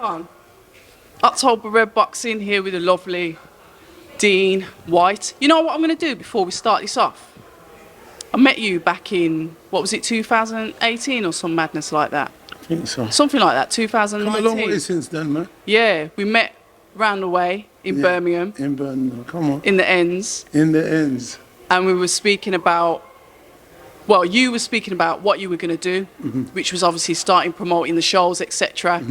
on. October Red Boxing here with the lovely Dillian Whyte. You know what I'm going to do before we start this off? I met you back in, what was it, 2018 or some madness like that? I think so. Something like that, 2019. Come a long way since then, man. Yeah, we met round the way in Birmingham. In Birmingham, come on. In the ends. In the ends. And we were speaking about, well, you were speaking about what you were going to do, which was obviously starting promoting the shows, etc.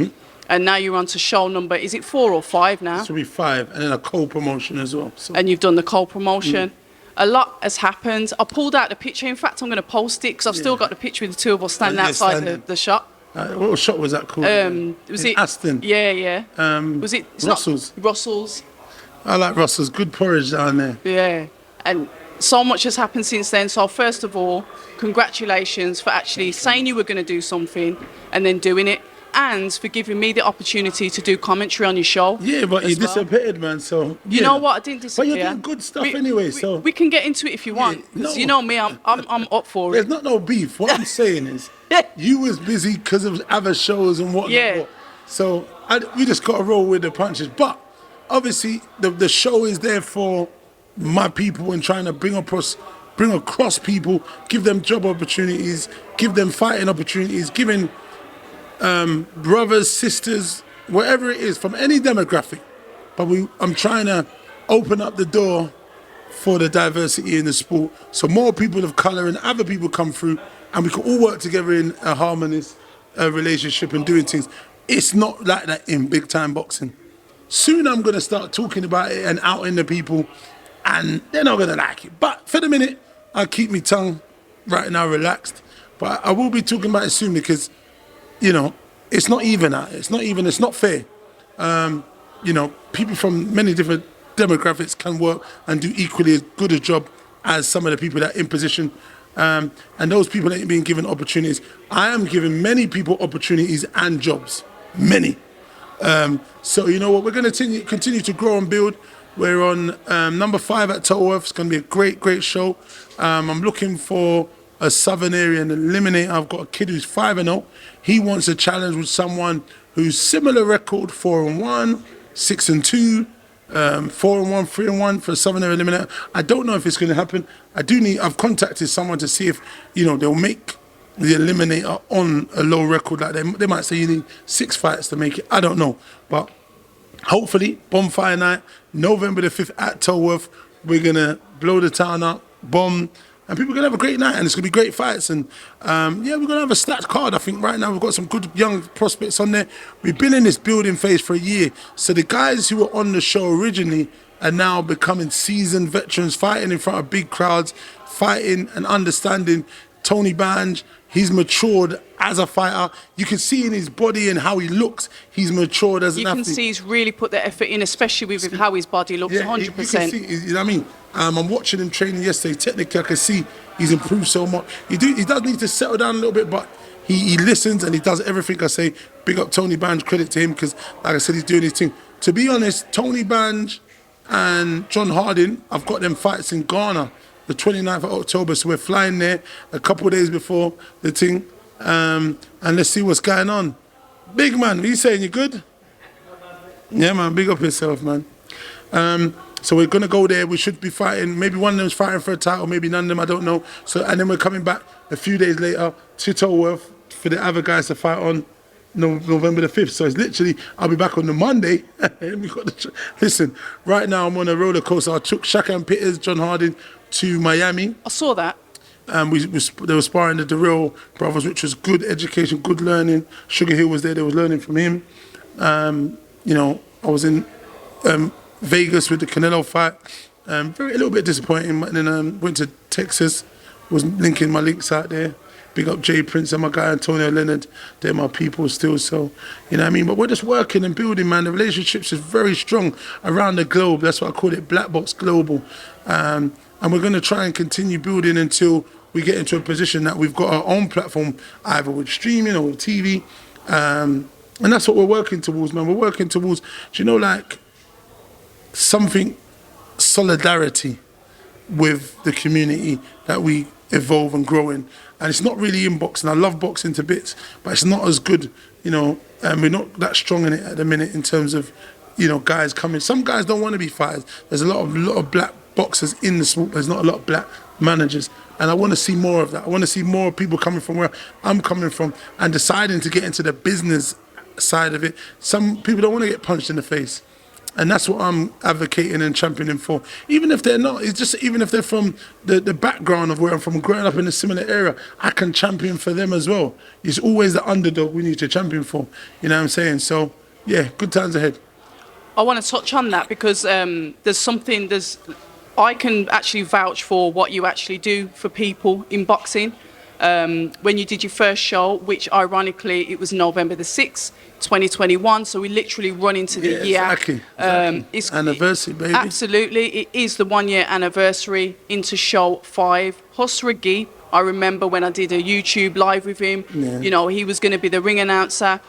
And now you're on to show number, is it 4 or 5 now? This will be 5, and then a co-promotion as well. So. And you've done the co-promotion. A lot has happened. I pulled out the picture. In fact, I'm going to post it because I've still got the picture with the two of us standing outside the shop. What shop was that called? Was it Aston? Yeah. Was it Russell's? Russell's. I like Russell's. Good porridge down there. Yeah. And so much has happened since then. So first of all, congratulations for actually saying you were going to do something and then doing it, and for giving me the opportunity to do commentary on your show. Yeah, but you disappeared, man. So you know what? I didn't disappear. But you're doing good stuff anyway. So we can get into it if you want. Because you know me, I'm up for it. There's not no beef. What I'm saying is, you was busy because of other shows and whatnot. Yeah. So we just got to roll with the punches. But obviously, the show is there for my people and trying to bring across people, give them job opportunities, give them fighting opportunities, giving brothers, sisters, whatever it is, from any demographic. But I'm trying to open up the door for the diversity in the sport, so more people of colour and other people come through, and we can all work together in a harmonious relationship and doing things. It's not like that in big time boxing. Soon I'm going to start talking about it and outing the people, and they're not going to like it. But for the minute, I'll keep my tongue right now relaxed. But I will be talking about it soon because, you know, it's not even. It's not fair. You know, people from many different demographics can work and do equally as good a job as some of the people that are in position. And those people ain't being given opportunities. I am giving many people opportunities and jobs. Many. So you know what? We're going to continue to grow and build. We're on number 5 at Tollworth. It's going to be a great show. I'm looking for a southern area and eliminate. I've got a kid who's 5-0. He wants a challenge with someone who's similar record, 4-1, 6-2, 4-1, 3-1 for a southern area eliminator. I don't know if it's going to happen. I've contacted someone to see if, you know, they'll make the eliminator on a low record like that. They might say you need 6 fights to make it. I don't know, but hopefully, Bonfire Night, November the 5th at Tollworth, we're going to blow the town up, bomb, and people are going to have a great night, and it's going to be great fights. And we're going to have a stacked card. I think right now we've got some good young prospects on there. We've been in this building phase for a year. So the guys who were on the show originally are now becoming seasoned veterans, fighting in front of big crowds, fighting and understanding. Tony Banj, he's matured as a fighter. You can see in his body and how he looks, he's matured as an athlete. You can see he's really put the effort in, especially with how his body looks, 100%. You can see, you know what I mean? I'm watching him training yesterday. Technically, I can see he's improved so much. He does need to settle down a little bit, but he listens and he does everything I say. Big up Tony Banj, credit to him, because, like I said, he's doing his thing. To be honest, Tony Banj and John Harding, I've got them fights in Ghana, the 29th of October, so we're flying there a couple of days before the thing, and let's see what's going on. Big man, what are you saying? You good? Yeah, man, big up yourself, man. So we're going to go there. We should be fighting. Maybe one of them's fighting for a title, maybe none of them, I don't know. So, and then we're coming back a few days later to Tollworth for the other guys to fight on November the 5th. So it's literally, I'll be back on the Monday. Listen, right now I'm on a roller coaster. I took Shaka and Peters, John Harding, to Miami. I saw that. They were sparring the Durrell brothers, which was good education, good learning. Sugar Hill was there. They were learning from him. You know, I was in Vegas with the Canelo fight. A little bit disappointing. And then went to Texas, was linking my links out there. Big up Jay Prince and my guy Antonio Leonard. They're my people still, so, you know what I mean? But we're just working and building, man. The relationships is very strong around the globe. That's why I call it Black Box Global. And we're going to try and continue building until we get into a position that we've got our own platform, either with streaming or with TV. And that's what we're working towards, man. We're working towards, do you know, like, something, solidarity with the community that we evolve and growing. And it's not really in boxing. I love boxing to bits, but it's not as good, we're not that strong in it at the minute in terms of, guys coming. Some guys don't want to be fighters. There's a lot of black boxers in the sport. There's not a lot of black managers. And I want to see more of that. I want to see more people coming from where I'm coming from and deciding to get into the business side of it. Some people don't want to get punched in the face. And that's what I'm advocating and championing for. Even if they're not, it's just even if they're from the background of where I'm from, growing up in a similar area, I can champion for them as well. It's always the underdog we need to champion for. You know what I'm saying? So, yeah, good times ahead. I want to touch on that because I can actually vouch for what you actually do for people in boxing. When you did your first show, which ironically it was November the 6th, 2021, so we literally run into the year. Exactly. It's anniversary, baby. Absolutely, it is the 1 year anniversary into show 5. Husra Gee, I remember when I did a YouTube live with him, he was going to be the ring announcer.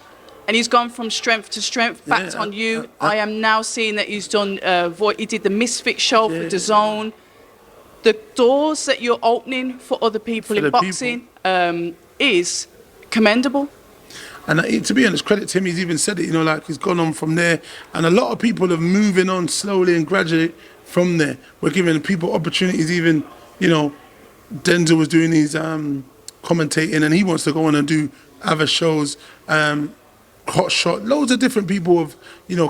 And he's gone from strength to strength, backed on you. I am now seeing that he's done, he did the Misfit show for DAZN. The doors that you're opening for other people in boxing is commendable. And to be honest, credit to him, he's even said it, he's gone on from there. And a lot of people are moving on slowly and gradually from there. We're giving people opportunities, even, Denzel was doing his commentating and he wants to go on and do other shows. Hot Shot, loads of different people have,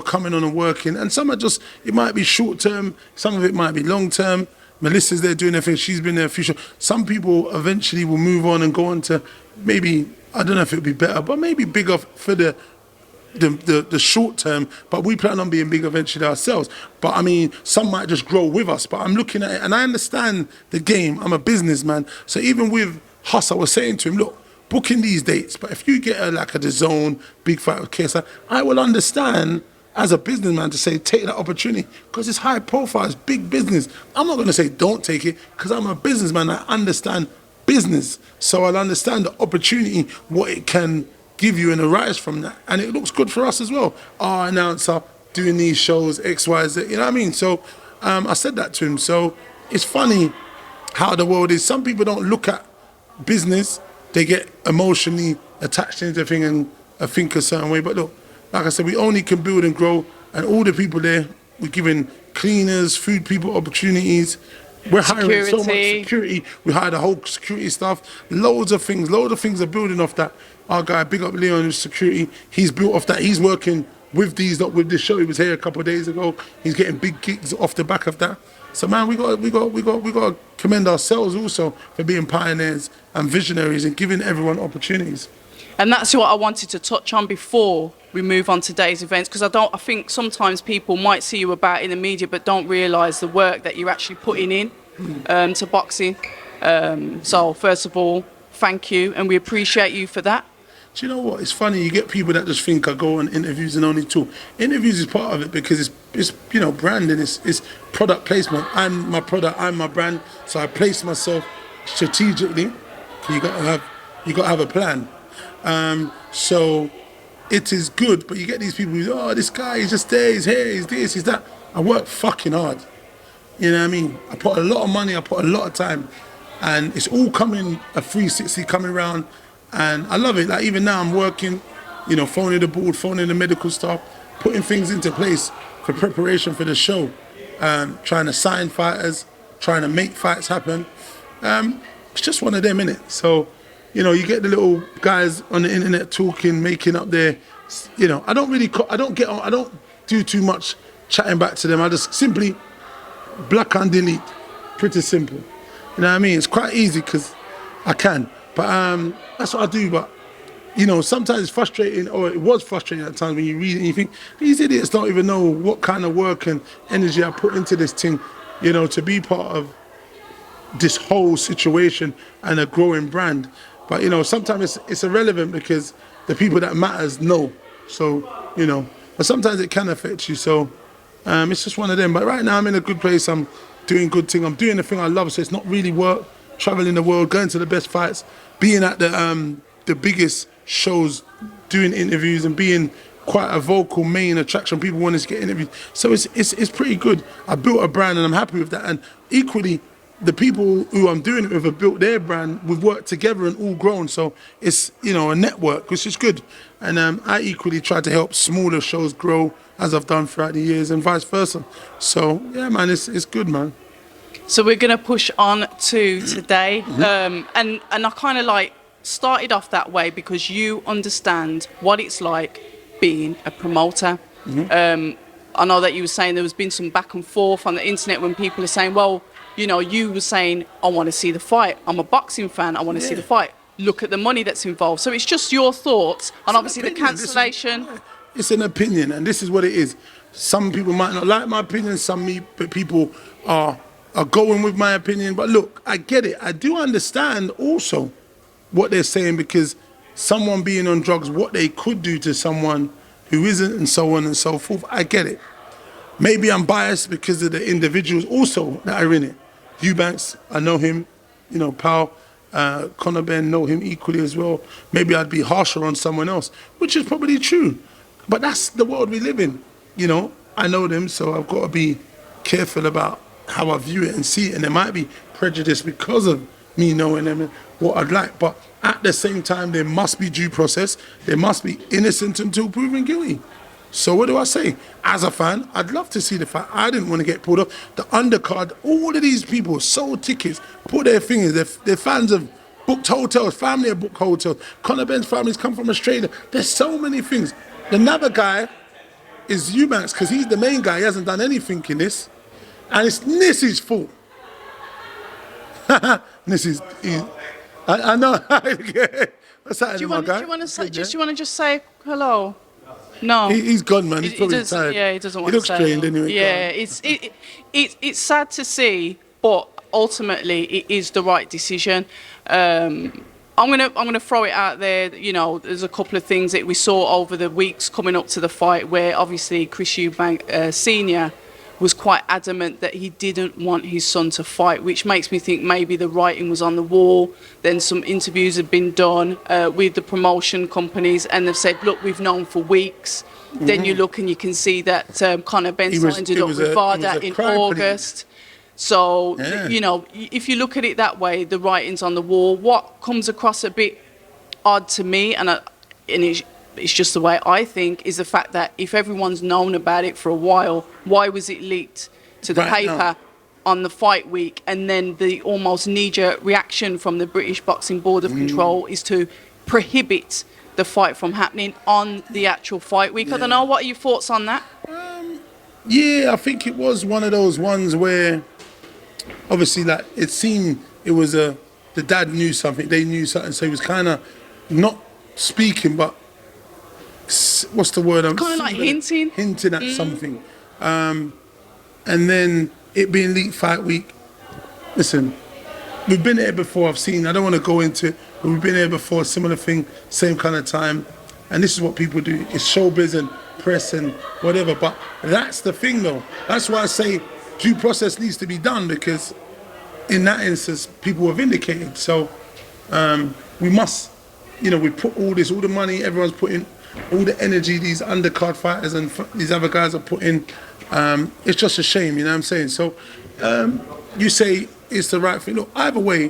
coming on and working. And some are just, it might be short term, some of it might be long term. Melissa's there doing her thing, she's been there a few shows. Some people eventually will move on and go on to maybe, I don't know if it'll be better, but maybe bigger for the short term, but we plan on being big eventually ourselves. But I mean, some might just grow with us, but I'm looking at it and I understand the game. I'm a businessman. So even with Huss, I was saying to him, look, booking these dates, but if you get a DAZN, big fight with KSI, I will understand as a businessman to say take that opportunity because it's high profile, it's big business. I'm not going to say don't take it because I'm a businessman. I understand business, so I'll understand the opportunity, what it can give you and arise from that, and it looks good for us as well. Our announcer doing these shows, X, Y, Z, you know what I mean? So I said that to him. So it's funny how the world is. Some people don't look at business. They get emotionally attached to anything and think a certain way. But look, like I said, we only can build and grow. And all the people there, we're giving cleaners, food people opportunities. We're hiring so much security. We hired the whole security staff. Loads of things are building off that. Our guy, big up Leon, who's security. He's built off that. He's working with this show. He was here a couple of days ago. He's getting big gigs off the back of that. So man, we got to commend ourselves also for being pioneers and visionaries and giving everyone opportunities. And that's what I wanted to touch on before we move on to today's events, because I think sometimes people might see you about in the media but don't realise the work that you're actually putting in to boxing. So first of all, thank you, and we appreciate you for that. Do you know what? It's funny, you get people that just think I go on interviews and only talk. Interviews is part of it because it's branding, it's product placement. I'm my product, I'm my brand, so I place myself strategically. You got to have a plan. So it is good, but you get these people who, this guy, he's just there, he's here, he's this, he's that. I work fucking hard. You know what I mean? I put a lot of money, I put a lot of time, and it's all coming, a 360 coming around. And I love it. Like even now I'm working, phoning the board, phoning the medical staff, putting things into place for preparation for the show. Trying to sign fighters, trying to make fights happen. It's just one of them, innit? So, you get the little guys on the internet talking, making up their, I don't do too much chatting back to them. I just simply block and delete. Pretty simple. You know what I mean? It's quite easy because I can. But that's what I do. But, sometimes it's frustrating, or it was frustrating at times when you read it and you think, these idiots don't even know what kind of work and energy I put into this thing, to be part of this whole situation and a growing brand. But, sometimes it's irrelevant because the people that matters know. So, but sometimes it can affect you. So it's just one of them. But right now I'm in a good place. I'm doing good thing. I'm doing the thing I love. So it's not really work. Traveling the world, going to the best fights, being at the biggest shows, doing interviews and being quite a vocal main attraction. People want us to get interviewed. So it's pretty good. I built a brand and I'm happy with that. And equally, the people who I'm doing it with have built their brand. We've worked together and all grown. So it's, a network, which is good. And I equally try to help smaller shows grow as I've done throughout the years and vice versa. So, yeah, man, it's good, man. So we're going to push on to today. And I kind of like started off that way because you understand what it's like being a promoter. I know that you were saying there was been some back and forth on the internet when people are saying, well, you were saying, I want to see the fight. I'm a boxing fan. I want to see the fight. Look at the money that's involved. So it's just your thoughts. And obviously the cancellation. It's an opinion, and this is what it is. Some people might not like my opinion. But people are going with my opinion. But look, I get it. I do understand also what they're saying, because someone being on drugs, what they could do to someone who isn't, and so on and so forth. I get it. Maybe I'm biased because of the individuals also that are in it. Eubanks, I know him, Powell, Conor Ben, know him equally as well. Maybe I'd be harsher on someone else, which is probably true. But that's the world we live in. I know them, so I've got to be careful about how I view it and see it. And there might be prejudice because of me knowing them and what I'd like. But at the same time, there must be due process. There must be innocent until proven guilty. So what do I say? As a fan, I'd love to see the fight. I didn't want to get pulled off. The undercard, all of these people sold tickets, put their fingers. They're fans of booked hotels, family have booked hotels. Conor Ben's family's come from Australia. There's so many things. Another guy is Eubanks, because he's the main guy. He hasn't done anything in this. And it's Nissy's fault. Nissy's... I know. What's that, my guy? Do you want to just say hello? No, he's gone, man. He's probably tired. Yeah, he doesn't want to say. He looks trained anyway. Yeah, it's sad to see, but ultimately it is the right decision. I'm gonna throw it out there. There's a couple of things that we saw over the weeks coming up to the fight, where obviously Chris Eubank Senior was quite adamant that he didn't want his son to fight, which makes me think maybe the writing was on the wall. Then some interviews have been done with the promotion companies, and they've said, look, we've known for weeks. Then you look and you can see that Conor Ben signed it up with VADA in August. So, if you look at it that way, the writing's on the wall. What comes across a bit odd to me, and it's just the way I think, is the fact that if everyone's known about it for a while, why was it leaked to the paper on the fight week? And then the almost knee-jerk reaction from the British Boxing Board of Control is to prohibit the fight from happening on the actual fight week. I don't know, what are your thoughts on that? I think it was one of those ones where obviously, like, it seemed it was the dad knew something, they knew something, so he was kind of not speaking, but what's the word? Kind of like hinting at something. And then it being leaked fight week. Listen, we've been here before. I don't want to go into it, but we've been here before. Similar thing, same kind of time. And this is what people do. It's showbiz and press and whatever. But that's the thing, though. That's why I say due process needs to be done, because in that instance, people were vindicated. So we must, we put all the money, everyone's putting all the energy these undercard fighters and these other guys are putting. It's just a shame, you know what I'm saying? So you say it's the right thing. Look, either way,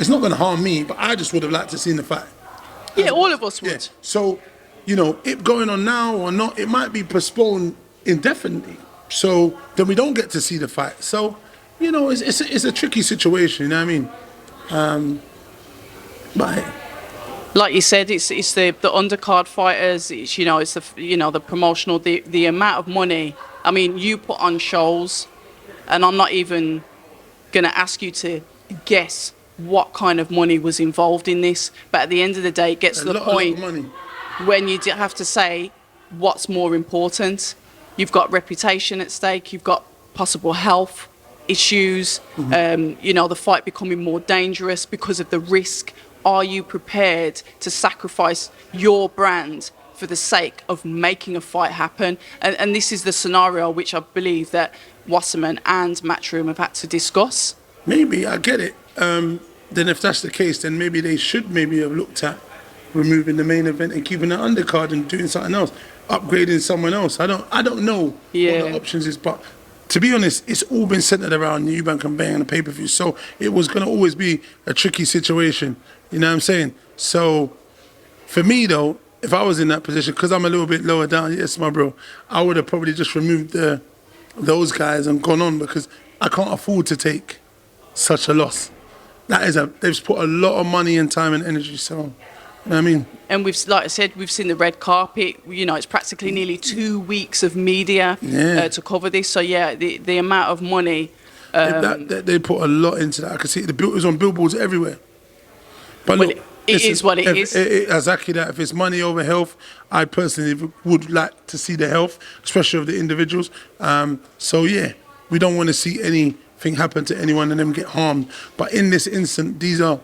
it's not going to harm me, but I just would have liked to see the fight. Yeah, all of us would. Yeah. So, it going on now or not, it might be postponed indefinitely. So then we don't get to see the fight. So, it's a tricky situation, you know what I mean? But like you said, it's the undercard fighters. It's it's the promotional, the amount of money. I mean, you put on shows, and I'm not even gonna ask you to guess what kind of money was involved in this. But at the end of the day, it gets to the point when you have to say what's more important. You've got reputation at stake. You've got possible health issues. The fight becoming more dangerous because of the risk. Are you prepared to sacrifice your brand for the sake of making a fight happen? And this is the scenario which I believe that Wasserman and Matchroom have had to discuss. Maybe, I get it. Then if that's the case, then maybe they should have looked at removing the main event and keeping an undercard and doing something else, upgrading someone else. I don't know what the options is, but to be honest, it's all been centered around Eubank and Bang and the pay-per-view. So it was going to always be a tricky situation. You know what I'm saying? So for me, though, if I was in that position, because I'm a little bit lower down, yes, my bro, I would have probably just removed those guys and gone on, because I can't afford to take such a loss. They've put a lot of money and time and energy, so, you know what I mean? And like I said, we've seen the red carpet. You know, it's practically nearly 2 weeks of media to cover this. So yeah, the amount of money. They put a lot into that. I could see it was on billboards everywhere. But look, it is what it is. Exactly that. If it's money over health, I personally would like to see the health, especially of the individuals. So yeah, we don't want to see anything happen to anyone and them get harmed. But in this instant, these are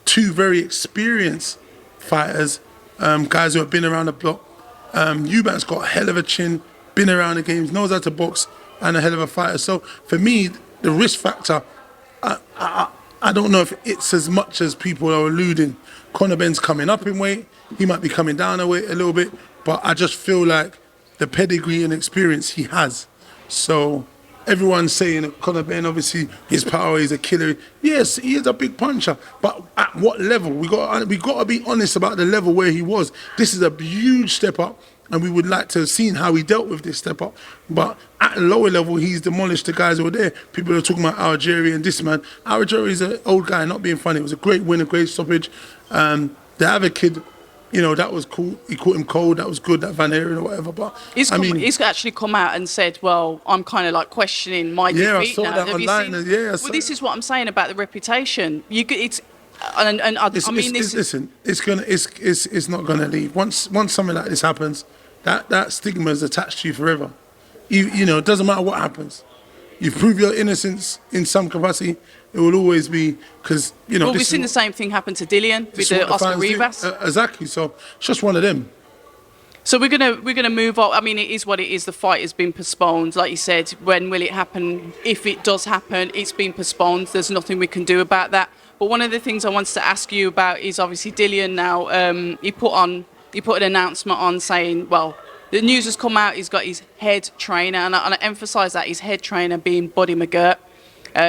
two very experienced fighters, guys who have been around the block. Eubank's got a hell of a chin, been around the games, knows how to box, and a hell of a fighter. So for me, the risk factor, I don't know if it's as much as people are alluding. Conor Benn's coming up in weight. He might be coming down a weight a little bit. But I just feel like the pedigree and experience he has. So everyone's saying that Conor Benn, obviously, his power, he's a killer. Yes, he is a big puncher. But at what level? We got to be honest about the level where he was. This is a huge step up. And we would like to have seen how he dealt with this step up. But at a lower level, he's demolished the guys who were there. People are talking about Algeria and this man. Algeria is an old guy, not being funny. It was a great win, a great stoppage. The other kid, you know, that was cool. He caught him cold. That was good, that Van Haren or whatever. But he's actually come out and said, well, I'm kind of like questioning my defeat I saw now. that online. Well, this is what I'm saying about the reputation. It's not gonna leave. Once something like this happens, that stigma is attached to you forever. You know, it doesn't matter what happens. You prove your innocence in some capacity. It will always be, because, you know. Well, we've seen the same thing happen to Dillian with the Oscar Rivas. Exactly. So it's just one of them. So we're gonna move on. I mean, it is what it is. The fight has been postponed. Like you said, when will it happen? If it does happen, it's been postponed. There's nothing we can do about that. But one of the things I wanted to ask you about is obviously Dillian now. He put an announcement on saying, well, the news has come out, he's got his head trainer, and I emphasise that, his head trainer being Buddy McGirt.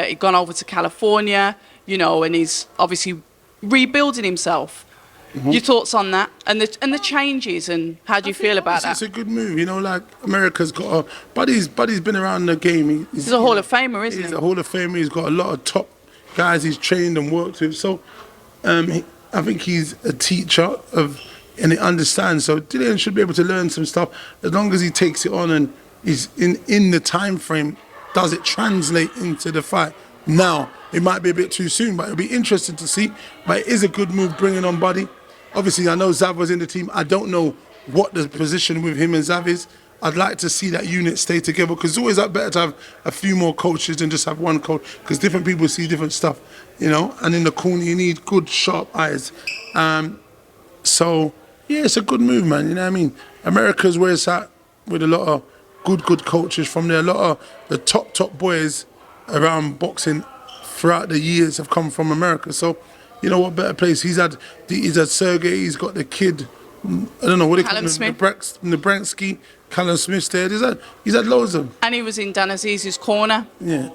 He'd gone over to California, you know, and he's obviously rebuilding himself. Mm-hmm. Your thoughts on that, and the changes, and how do you feel about that? It's a good move, you know, like America's got Buddy's been around the game. He's a Hall of Famer, isn't he? He's a Hall of Famer, he's got a lot of top guys he's trained and worked with, so I think he's a teacher and he understands. So Dillian should be able to learn some stuff as long as he takes it on and he's in the time frame. Does it translate into the fight? Now, it might be a bit too soon, but it'll be interesting to see. But it is a good move bringing on Buddy. Obviously, I know Zav was in the team. I don't know what the position with him and Zav is. I'd like to see that unit stay together, because it's always better to have a few more coaches than just have one coach, because different people see different stuff, you know. And in the corner, you need good, sharp eyes. So, yeah, it's a good move, man. You know what I mean? America's where it's at, with a lot of good coaches from there. A lot of the top boys around boxing throughout the years have come from America. So, you know what better place? He's had Sergey, he's got the kid, I don't know what they call him, Nebransky, Callum Smith there. He's had loads of them. And he was in Dan Aziz's corner. Yeah.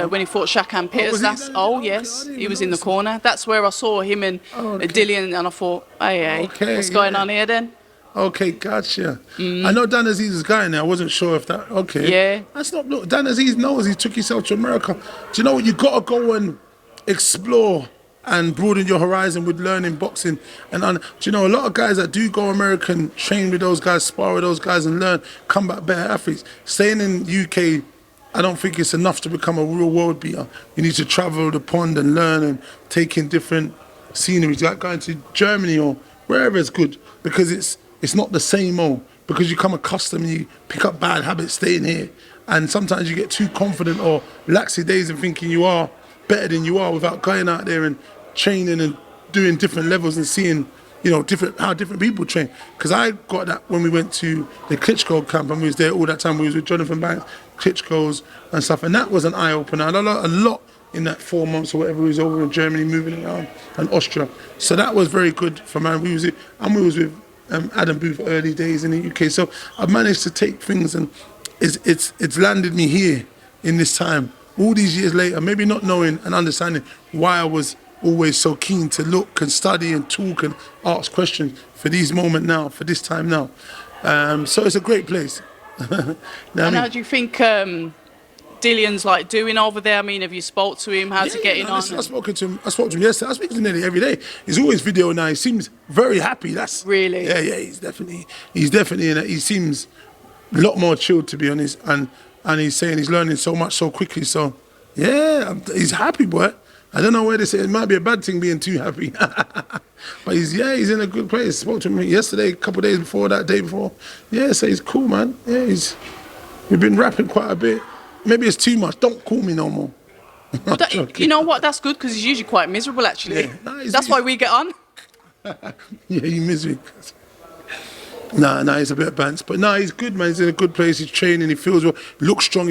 When he fought Shakan Peters. Yes, he was in the corner. That's where I saw him and Dillian, and I thought, hey, what's going on here then? Okay, gotcha. I know Dan Aziz is going there. I wasn't sure if that. Okay. Yeah. That's not. Look, Dan Aziz knows he took himself to America. Do you know what? You got to go and explore and broaden your horizon with learning boxing. And do you know, a lot of guys that do go American, train with those guys, spar with those guys, and learn, come back better athletes. Staying in UK, I don't think it's enough to become a real world beater. You need to travel the pond and learn and take in different sceneries, like going to Germany or wherever it's good, because it's not the same old, because you come accustomed and you pick up bad habits staying here, and sometimes you get too confident or laxy days and thinking you are better than you are without going out there and training and doing different levels and seeing, you know, how different people train. Because I got that when we went to the Klitschko camp, and we was there all that time. We was with Jonathan Banks, Klitschko's and stuff, and that was an eye opener. I learned a lot in that 4 months or whatever. We was over in Germany, moving around, and Austria. So that was very good for man. We was with Adam Booth early days in the UK. So I've managed to take things, and it's landed me here in this time, all these years later, maybe not knowing and understanding why I was always so keen to look and study and talk and ask questions for these moment now, for this time now. So it's a great place. And how do you think Dillian's like doing over there? I mean, have you spoke to him? How's he getting on? Listen, I spoke to him yesterday. I speak to him nearly every day. He's always video now. He seems very happy. That's really, yeah. He's definitely in it. He seems a lot more chilled, to be honest, and he's saying he's learning so much so quickly. So yeah, he's happy, boy. I don't know where they say it might be a bad thing being too happy, but he's in a good place. Spoke to him yesterday, a couple of days before, that day before. Yeah, so he's cool, man. Yeah, we've been rapping quite a bit. Maybe it's too much. Don't call me no more. Well, you know what? That's good because he's usually quite miserable, actually. Yeah. Nah, that's why we get on. Yeah, he's miserable. Nah, he's a bit of bants. But he's good, man. He's in a good place. He's training. He feels well. Looks strong.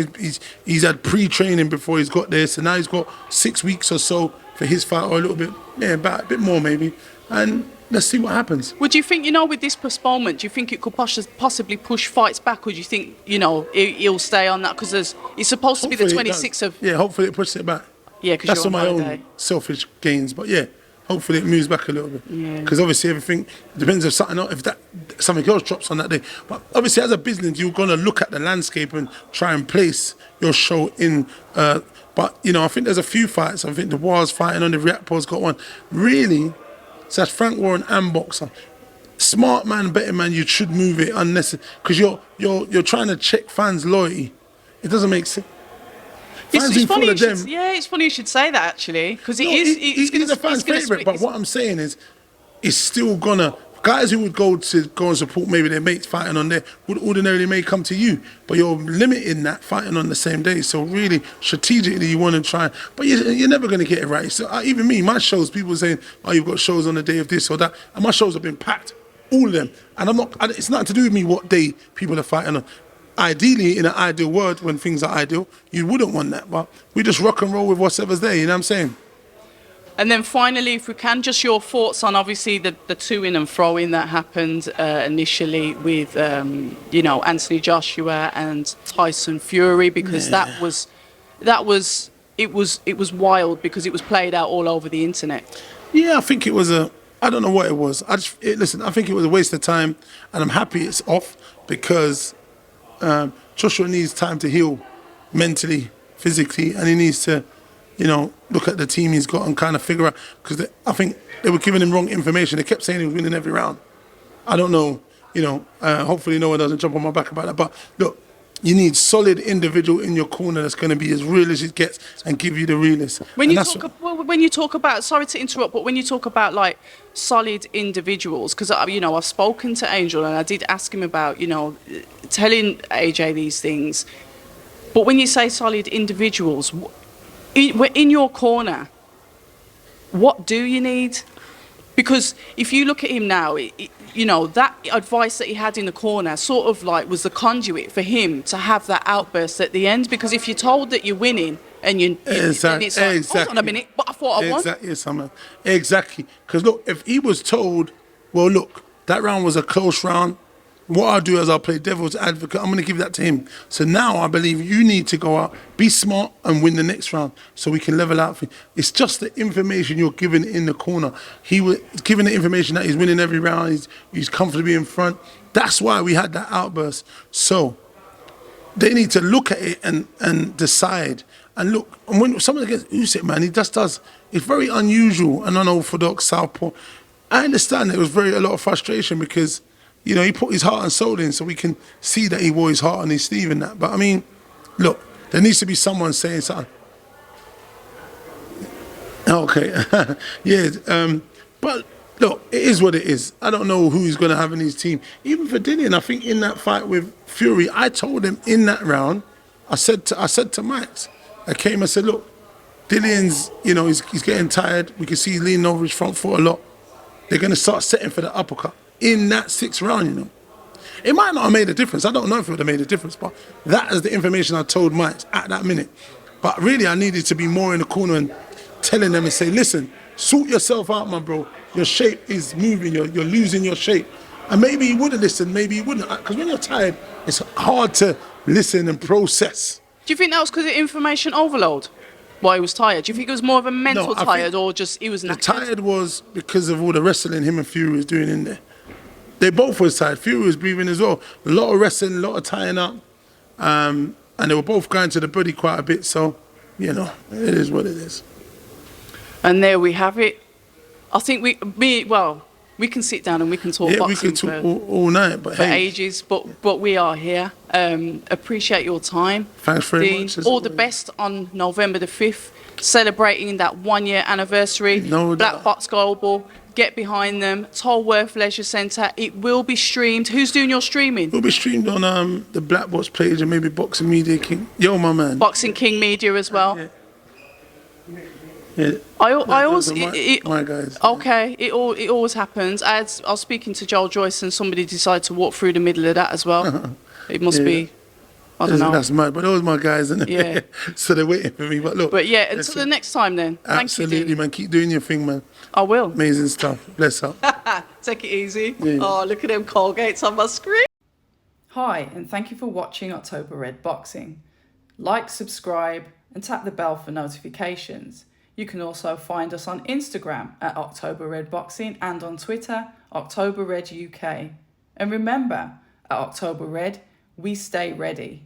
He's had pre-training before he's got there. So now he's got 6 weeks or so for his fight, or a little bit, about a bit more maybe. And let's see what happens. Would you think, with this postponement, do you think it could possibly push fights back? Or do you think, he'll stay on that? Because it's supposed to be the 26th of... Yeah, hopefully it pushes it back. Yeah, because that's you're on my holiday. own selfish gains. But yeah, hopefully it moves back a little bit. Yeah. Because obviously everything depends if something else drops on that day. But obviously as a business, you're going to look at the landscape and try and place your show in... but, I think there's a few fights. I think the War's fighting on the Reactpor's got one. Really... So that's Frank Warren and boxer. Smart man, better man, you should move it unnecessary because you're trying to check fans' loyalty. It doesn't make sense. It's funny it's funny you should say that actually because he's a fan's favourite. But what I'm saying is, it's still gonna. Guys who would go and support maybe their mates fighting on there would ordinarily may come to you, but you're limiting that fighting on the same day. So really, strategically, you want to try, but you're never going to get it right. So even me, my shows, people saying, "Oh, you've got shows on the day of this or that," and my shows have been packed, all of them. And it's nothing to do with me what day people are fighting on. Ideally, in an ideal world, when things are ideal, you wouldn't want that, but we just rock and roll with whatever's there. You know what I'm saying? And then finally, if we can, just your thoughts on obviously the to-in and throw-in that happened initially with, Anthony Joshua and Tyson Fury, because that was wild because it was played out all over the internet. Yeah, I think it was I don't know what it was. I think it was a waste of time, and I'm happy it's off because Joshua needs time to heal mentally, physically, and he needs to, look at the team he's got and kind of figure out, because I think they were giving him wrong information. They kept saying he was winning every round. I don't know, hopefully no one doesn't jump on my back about that. But look, you need solid individual in your corner that's going to be as real as it gets and give you the realness. When you talk about, sorry to interrupt, but when you talk about like solid individuals, because I've spoken to Angel and I did ask him about telling AJ these things, but when you say solid individuals, in your corner, what do you need? Because if you look at him now, that advice that he had in the corner sort of like was the conduit for him to have that outburst at the end. Because if you're told that you're winning and it's like, hold on a minute, but I thought I won. Exactly. Because look, if he was told, well, look, that round was a close round, what I'll do is I'll play devil's advocate. I'm going to give that to him. So now I believe you need to go out, be smart, and win the next round so we can level out. It's just the information you're given in the corner. He was given the information that he's winning every round. He's comfortably in front. That's why we had that outburst. So they need to look at it and decide. And look, and when someone against Usyk, man, he just does. It's very unusual and unorthodox southpaw. I understand there was a lot of frustration because, he put his heart and soul in, so we can see that he wore his heart on his sleeve and that. But I mean, look, there needs to be someone saying something. Okay, yeah. But look, it is what it is. I don't know who he's going to have in his team. Even for Dillian, I think in that fight with Fury, I told him in that round, I said to Max, I came and said, look, Dillian's, he's getting tired. We can see he's leaning over his front foot a lot. They're going to start setting for the uppercut in that 6th round, It might not have made a difference. I don't know if it would have made a difference, but that is the information I told Mike at that minute. But really, I needed to be more in the corner and telling them and say, listen, sort yourself out, my bro. Your shape is moving. You're losing your shape. And maybe he would have listened, maybe he wouldn't. Because when you're tired, it's hard to listen and process. Do you think that was because of information overload? Why he was tired? Do you think it was more of a mental I tired, think or just he was the knackered? tired was because of all the wrestling him and Fury was doing in there. They both was tired. Fury was breathing as well. A lot of wrestling, a lot of tying up. And they were both going to the body quite a bit. So, you know, it is what it is. And there we have it. I think we can sit down and we can talk Yeah, we boxing could talk for all night. But hey, ages, but we are here. Appreciate your time. thanks very Dean, much. all the best on November the 5th, celebrating that 1 year anniversary. No Black doubt. Box Global, get behind them. Tolworth Leisure Centre, it will be streamed. Who's doing your streaming? It'll be streamed on the Black Box page and maybe Boxing Media King. Yo, my man. Boxing King Media as well. Yeah. Yeah. I always Those are my guys. Okay, it always happens. I was speaking to Joel Joyce and somebody decided to walk through the middle of that as well. It must Yeah. be, I don't know. That's mad, but those my guys, isn't it? Yeah. So they're waiting for me. But look. But yeah, until listen, the next time then. Thank absolutely, you, Dean. man. Keep doing your thing, man. I will. Amazing stuff. Bless up. Take it easy. Yeah. Oh, look at them Colgates on my screen. Hi, and thank you for watching October Red Boxing. Like, subscribe, and tap the bell for notifications. You can also find us on Instagram at October Red Boxing and on Twitter, October Red UK. And remember, at October Red, we stay ready.